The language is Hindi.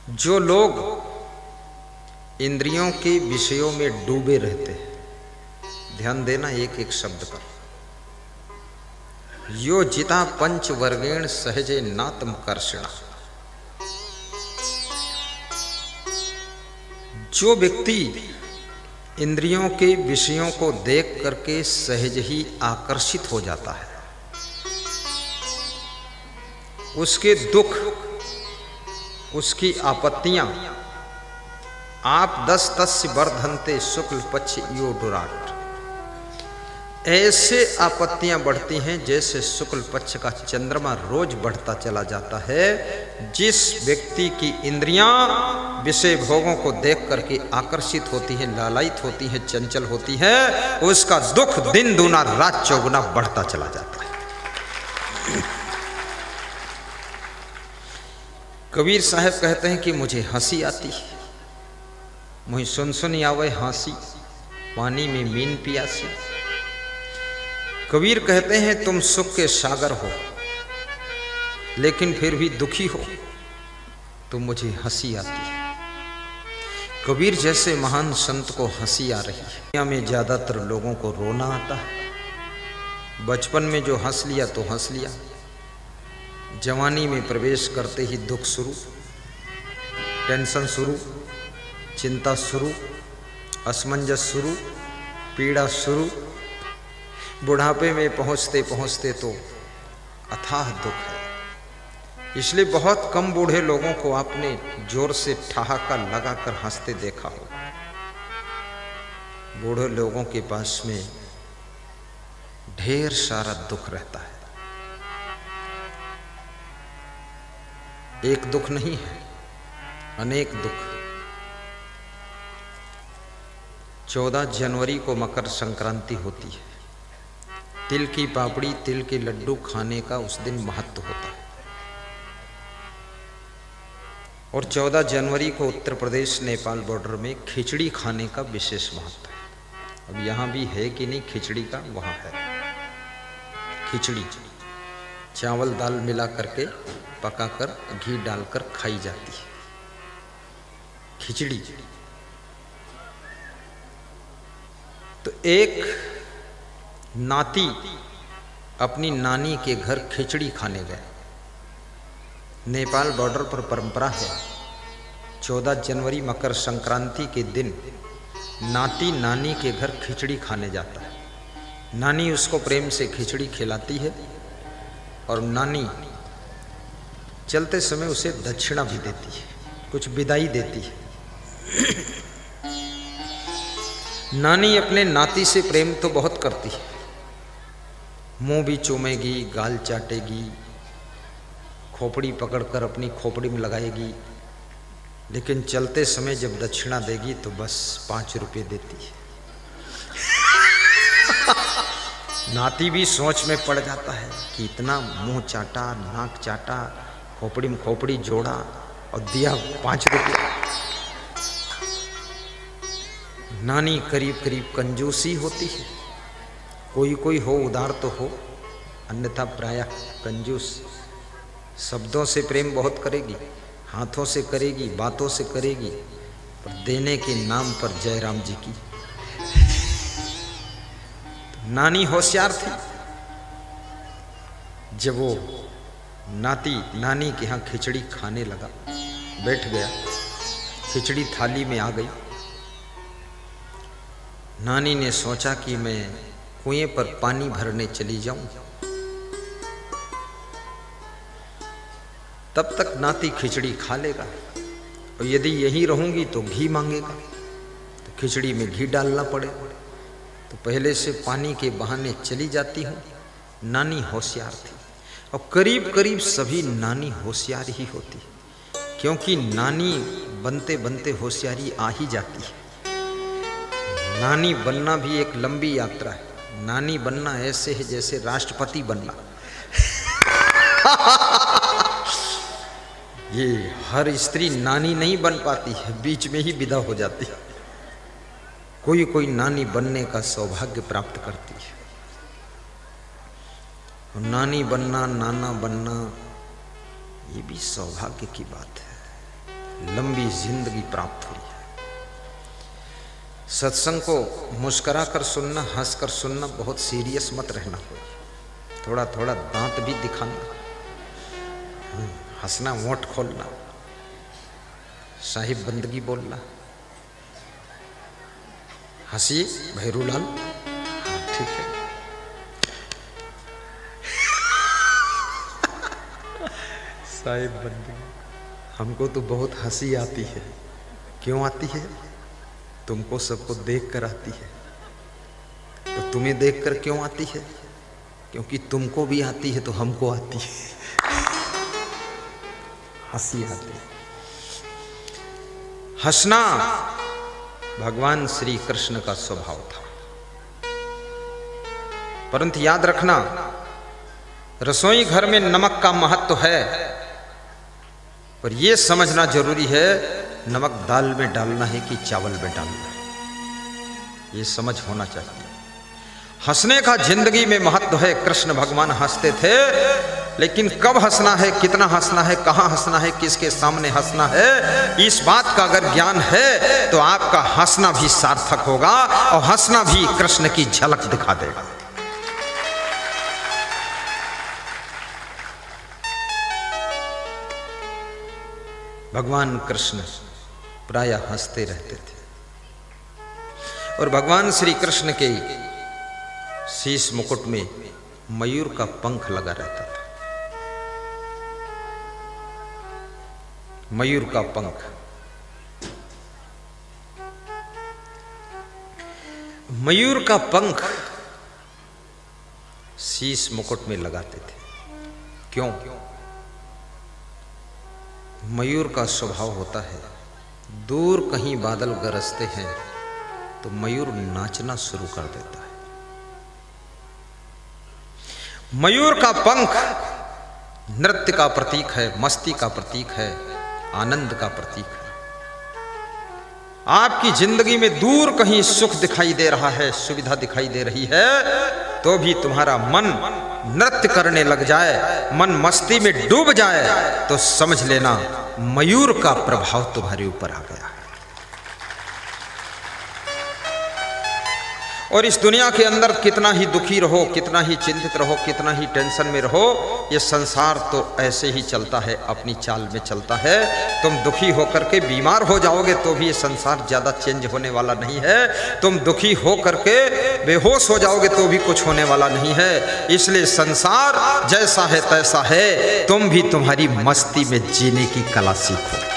जो लोग इंद्रियों के विषयों में डूबे रहते हैं, ध्यान देना एक एक शब्द पर, यो जिता पंच वर्गेण सहजे नातम कर्षणा। जो व्यक्ति इंद्रियों के विषयों को देख करके सहज ही आकर्षित हो जाता है, उसके दुख, उसकी आपत्तियां आप 10 वर्धन्ते शुक्ल पक्ष यो दुराट, ऐसे आपत्तियां बढ़ती हैं जैसे शुक्ल पक्ष का चंद्रमा रोज बढ़ता चला जाता है। जिस व्यक्ति की इंद्रियां विषय भोगों को देख करके आकर्षित होती हैं, लालायित होती हैं, चंचल होती है, उसका दुख दिन दूना रात चौगुना बढ़ता चला जाता है। कबीर साहब कहते हैं कि मुझे हंसी आती है, मुझे सुन आवे हंसी, पानी में मीन पियासी। कबीर कहते हैं तुम सुख के सागर हो लेकिन फिर भी दुखी हो, तो मुझे हंसी आती है। कबीर जैसे महान संत को हंसी आ रही है। दुनिया में ज्यादातर लोगों को रोना आता है। बचपन में जो हंस लिया तो हंस लिया, जवानी में प्रवेश करते ही दुख शुरू, टेंशन शुरू, चिंता शुरू, असमंजस शुरू, पीड़ा शुरू। बुढ़ापे में पहुंचते पहुंचते तो अथाह दुख है। इसलिए बहुत कम बूढ़े लोगों को आपने जोर से ठहाका लगाकर हंसते देखा हो। बूढ़े लोगों के पास में ढेर सारा दुख रहता है। एक दुख नहीं है, अनेक दुख। 14 जनवरी को मकर संक्रांति होती है। तिल की पापड़ी, तिल के लड्डू खाने का उस दिन महत्व होता है। और 14 जनवरी को उत्तर प्रदेश नेपाल बॉर्डर में खिचड़ी खाने का विशेष महत्व है। अब यहाँ भी है कि नहीं खिचड़ी का, वहाँ है खिचड़ी। चावल दाल मिला करके पकाकर घी डालकर खाई जाती है खिचड़ी। तो एक नाती अपनी नानी के घर खिचड़ी खाने गए। नेपाल बॉर्डर पर परंपरा है 14 जनवरी मकर संक्रांति के दिन नाती नानी के घर खिचड़ी खाने जाता है। नानी उसको प्रेम से खिचड़ी खिलाती है और नानी चलते समय उसे दक्षिणा भी देती है, कुछ विदाई देती है। नानी अपने नाती से प्रेम तो बहुत करती है, मुंह भी चूमेगी, गाल चाटेगी, खोपड़ी पकड़कर अपनी खोपड़ी में लगाएगी, लेकिन चलते समय जब दक्षिणा देगी तो बस 5 रुपये देती है। नाती भी सोच में पड़ जाता है कि इतना मुंह चाटा, नाक चाटा, खोपड़ी में खोपड़ी जोड़ा और दिया 5 रुपये। नानी करीब करीब कंजूसी होती है। कोई कोई हो उदार तो हो, अन्यथा प्रायः कंजूस। शब्दों से प्रेम बहुत करेगी, हाथों से करेगी, बातों से करेगी, पर देने के नाम पर जयराम जी की। तो नानी होशियार थी। जब वो नाती नानी के यहाँ खिचड़ी खाने लगा, बैठ गया, खिचड़ी थाली में आ गई। नानी ने सोचा कि मैं कुएं पर पानी भरने चली जाऊं। तब तक नाती खिचड़ी खा लेगा और यदि यहीं रहूंगी तो घी मांगेगा, तो खिचड़ी में घी डालना पड़ेगा। तो पहले से पानी के बहाने चली जाती हूँ। नानी होशियार थी और करीब करीब सभी नानी होशियार ही होती है, क्योंकि नानी बनते बनते होशियारी आ ही जाती है। नानी बनना भी एक लंबी यात्रा है। नानी बनना ऐसे है जैसे राष्ट्रपति बनना। ये हर स्त्री नानी नहीं बन पाती है, बीच में ही विदा हो जाती है। कोई कोई नानी बनने का सौभाग्य प्राप्त करती है। और नानी बनना, नाना बनना, ये भी सौभाग्य की बात है। लंबी जिंदगी प्राप्त हुई है। सत्संग को मुस्कुरा कर सुनना, हंस कर सुनना, बहुत सीरियस मत रहना, थोड़ा थोड़ा दांत भी दिखाना, हंसना, मोट खोलना, साहिब बंदगी बोलना। हंसी भैरूलाल, ठीक है। साहिब बंदगी, हमको तो बहुत हंसी आती है। क्यों आती है? तुमको सबको देख कर आती है। तो तुम्हें देखकर क्यों आती है? क्योंकि तुमको भी आती है तो हमको आती है, हंसी आती है। हंसना भगवान श्री कृष्ण का स्वभाव था। परंतु याद रखना, रसोई घर में नमक का महत्व है, पर यह समझना जरूरी है नमक दाल में डालना है कि चावल में डालना है, ये समझ होना चाहिए। हंसने का जिंदगी में महत्व है। कृष्ण भगवान हंसते थे, लेकिन कब हंसना है, कितना हंसना है, कहां हंसना है, किसके सामने हंसना है, इस बात का अगर ज्ञान है तो आपका हंसना भी सार्थक होगा और हंसना भी कृष्ण की झलक दिखा देगा। भगवान कृष्ण प्रायः हंसते रहते थे और भगवान श्री कृष्ण के शीश मुकुट में मयूर का पंख लगा रहता था। मयूर का पंख, मयूर का पंख शीश मुकुट में लगाते थे। क्यों? मयूर का स्वभाव होता है, दूर कहीं बादल गरजते हैं तो मयूर नाचना शुरू कर देता है। मयूर का पंख नृत्य का प्रतीक है, मस्ती का प्रतीक है, आनंद का प्रतीक है। आपकी जिंदगी में दूर कहीं सुख दिखाई दे रहा है, सुविधा दिखाई दे रही है, तो भी तुम्हारा मन नृत्य करने लग जाए, मन मस्ती में डूब जाए, तो समझ लेना मयूर का प्रभाव तुम्हारे ऊपर आ गया है। और इस दुनिया के अंदर कितना ही दुखी रहो, कितना ही चिंतित रहो, कितना ही टेंशन में रहो, ये संसार तो ऐसे ही चलता है, अपनी चाल में चलता है। तुम दुखी होकर के बीमार हो जाओगे तो भी ये संसार ज़्यादा चेंज होने वाला नहीं है। तुम दुखी हो करके बेहोश हो जाओगे तो भी कुछ होने वाला नहीं है। इसलिए संसार जैसा है तैसा है, तुम भी तुम्हारी मस्ती में जीने की कला सीखो।